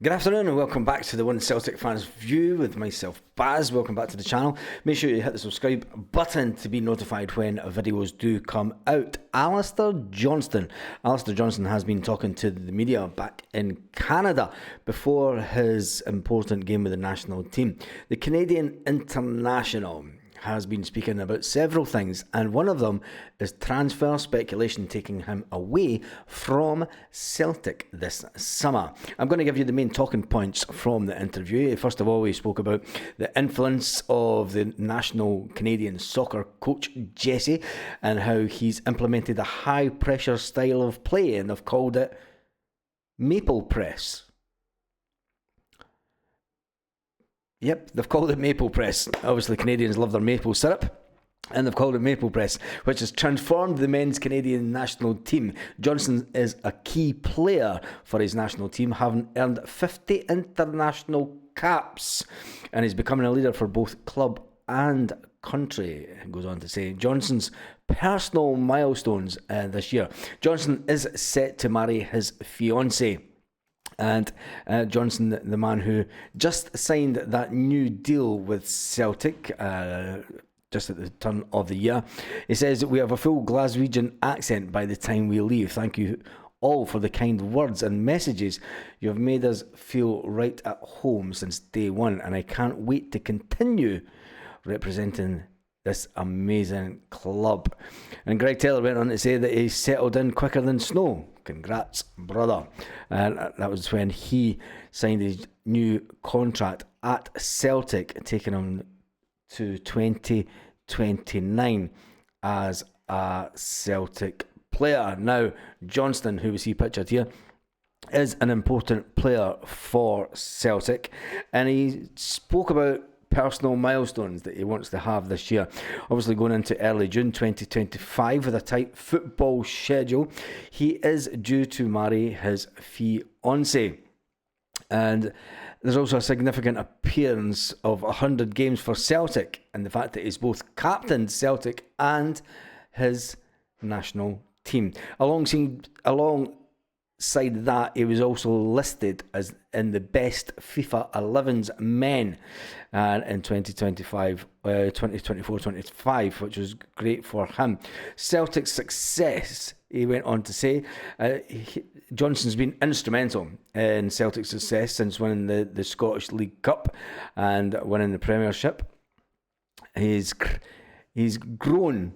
Good afternoon and welcome back to the One Celtic Fans View with myself, Baz. Welcome back to the channel. Make sure you hit the subscribe button to be notified when videos do come out. Alistair Johnston. Alistair Johnston has been talking to the media back in Canada before his important game with the national team. The Canadian international has been speaking about several things, and one of them is transfer speculation taking him away from Celtic this summer. I'm going to give you the main talking points from the interview. First of all, we spoke about the influence of the national Canadian soccer coach Jesse and how he's implemented a high pressure style of play, and they've called it maple press. Yep, they've called it maple press. Obviously, Canadians love their maple syrup, and they've called it maple press, which has transformed the men's Canadian national team. Johnston is a key player for his national team, having earned 50 international caps, and he's becoming a leader for both club and country. It goes on to say Johnston's personal milestones this year. Johnston is set to marry his fiancée. And Johnston, the man who just signed that new deal with Celtic just at the turn of the year, he says, "We have a full Glaswegian accent by the time we leave. Thank you all for the kind words and messages. You have made us feel right at home since day one, and I can't wait to continue representing this amazing club." And Greg Taylor went on to say that he settled in quicker than snow. Congrats, brother. And that was when he signed his new contract at Celtic, taking him to 2029 as a Celtic player. Now, Johnston, who we see pictured here, is an important player for Celtic, and he spoke about personal milestones that he wants to have this year. Obviously going into early June 2025 with a tight football schedule, he is due to marry his fiancée. And there's also a significant appearance of 100 games for Celtic, and the fact that he's both captained Celtic and his national team. Alongside that, he was also listed as in the best FIFA 11's men in 2024-25, which was great for him. Celtic's success, he went on to say, Johnston's been instrumental in Celtic's success since winning the Scottish League Cup and winning the Premiership. He's grown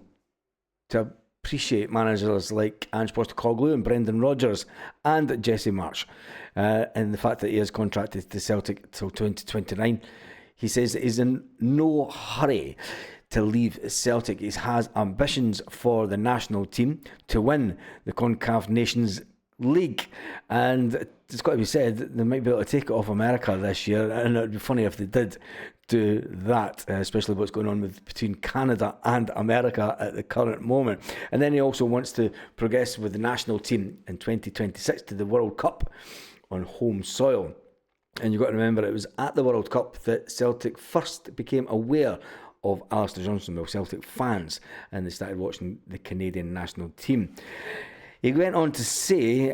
to appreciate managers like Ange Postecoglou and Brendan Rodgers and Jesse Marsch, and the fact that he is contracted to Celtic till 2029. He says that he's in no hurry to leave Celtic. He has ambitions for the national team to win the CONCACAF Nations League, and it's got to be said that they might be able to take it off America this year, and it would be funny if they did do that, especially what's going on between Canada and America at the current moment. And then he also wants to progress with the national team in 2026 to the World Cup on home soil. And you've got to remember, it was at the World Cup that Celtic first became aware of Alistair Johnston, well, Celtic fans, and they started watching the Canadian national team. He went on to say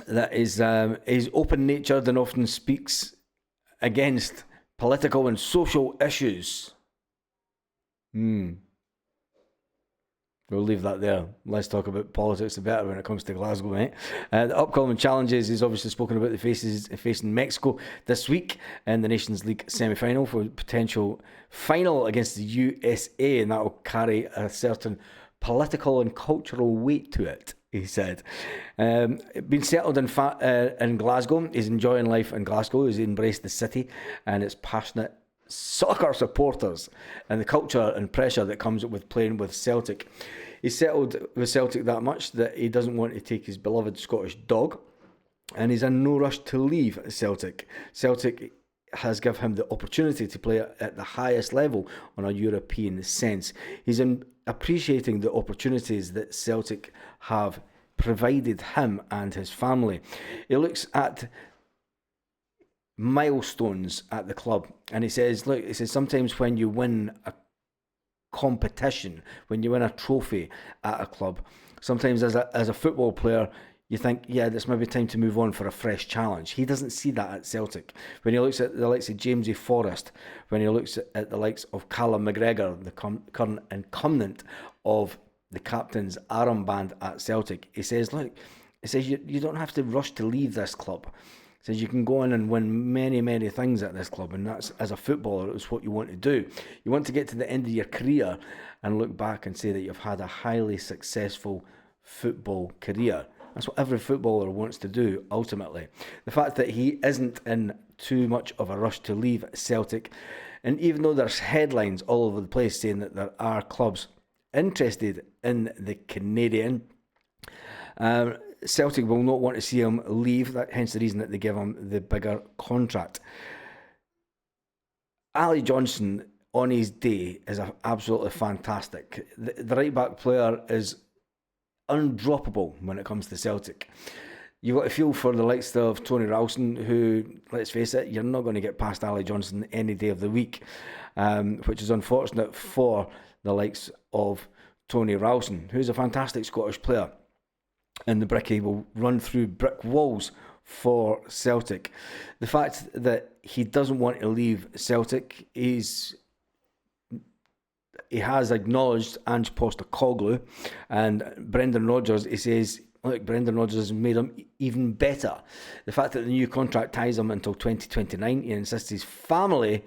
that he's open-natured and often speaks against political and social issues. We'll leave that there. Let's talk about politics a bit when it comes to Glasgow, mate. The upcoming challenges, he's obviously spoken about the facing Mexico this week in the Nations League semi-final for a potential final against the USA, and that will carry a certain political and cultural weight to it, he said. Been settled in Glasgow. He's enjoying life in Glasgow. He's embraced the city and its passionate soccer supporters and the culture and pressure that comes with playing with Celtic. He's settled with Celtic that much that he doesn't want to take his beloved Scottish dog, and he's in no rush to leave Celtic. Celtic has given him the opportunity to play at the highest level on a European sense. He's appreciating the opportunities that Celtic have provided him and his family. He looks at milestones at the club, and he says, sometimes when you win a competition, when you win a trophy at a club, sometimes as a football player, you think, yeah, this might be time to move on for a fresh challenge. He doesn't see that at Celtic. When he looks at the likes of Jamesy Forrest, when he looks at the likes of Callum McGregor, the current incumbent of the captain's armband at Celtic, he says, look, you don't have to rush to leave this club. He says you can go in and win many, many things at this club, and that's, as a footballer, it's what you want to do. You want to get to the end of your career and look back and say that you've had a highly successful football career. That's what every footballer wants to do, ultimately. The fact that he isn't in too much of a rush to leave Celtic, and even though there's headlines all over the place saying that there are clubs interested in the Canadian, Celtic will not want to see him leave, hence the reason that they give him the bigger contract. Ali Johnston, on his day, is absolutely fantastic. The right-back player is undroppable when it comes to Celtic. You've got to feel for the likes of Tony Ralston, who, let's face it, you're not going to get past Ali Johnston any day of the week, which is unfortunate for the likes of Tony Ralston, who's a fantastic Scottish player. And the Bricky will run through brick walls for Celtic. The fact that he doesn't want to leave Celtic is... He has acknowledged Ange Postecoglou and Brendan Rodgers. He says, look, Brendan Rodgers has made him even better. The fact that the new contract ties him until 2029, he insists his family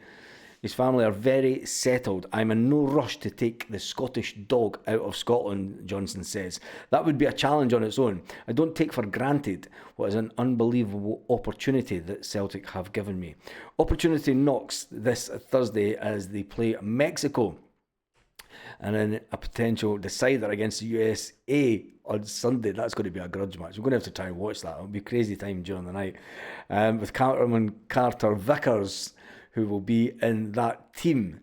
are very settled. I'm in no rush to take the Scottish dog out of Scotland, Johnston says. That would be a challenge on its own. I don't take for granted what is an unbelievable opportunity that Celtic have given me. Opportunity knocks this Thursday as they play Mexico, and then a potential decider against the USA on Sunday. That's going to be a grudge match. We're going to have to try and watch that. It'll be a crazy time during the night. With Cameron Carter Vickers, who will be in that team.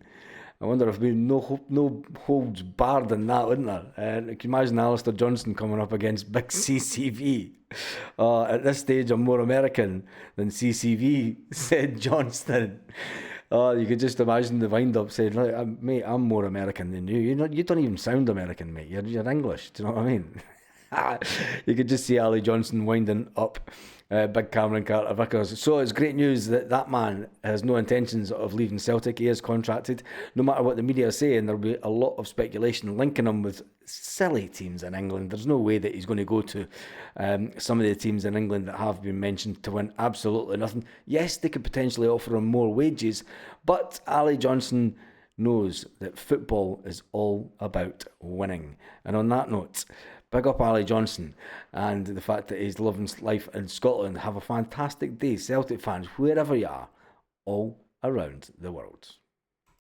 I wonder if there'll be no holds barred in that, wouldn't there? Can you imagine Alistair Johnston coming up against big CCV? At this stage, I'm more American than CCV, said Johnston. You could just imagine the wind-up saying, look, mate, I'm more American than you. You don't even sound American, mate. You're English. Do you know what I mean? You could just see Ali Johnston winding up big Cameron Carter Vickers. So it's great news that man has no intentions of leaving Celtic. He is contracted. No matter what the media are saying, there'll be a lot of speculation linking him with silly teams in England. There's no way that he's going to go to some of the teams in England that have been mentioned to win absolutely nothing. Yes, they could potentially offer him more wages, but Ali Johnston knows that football is all about winning. And on that note, big up Ali Johnston and the fact that he's loving life in Scotland. Have a fantastic day, Celtic fans, wherever you are, all around the world.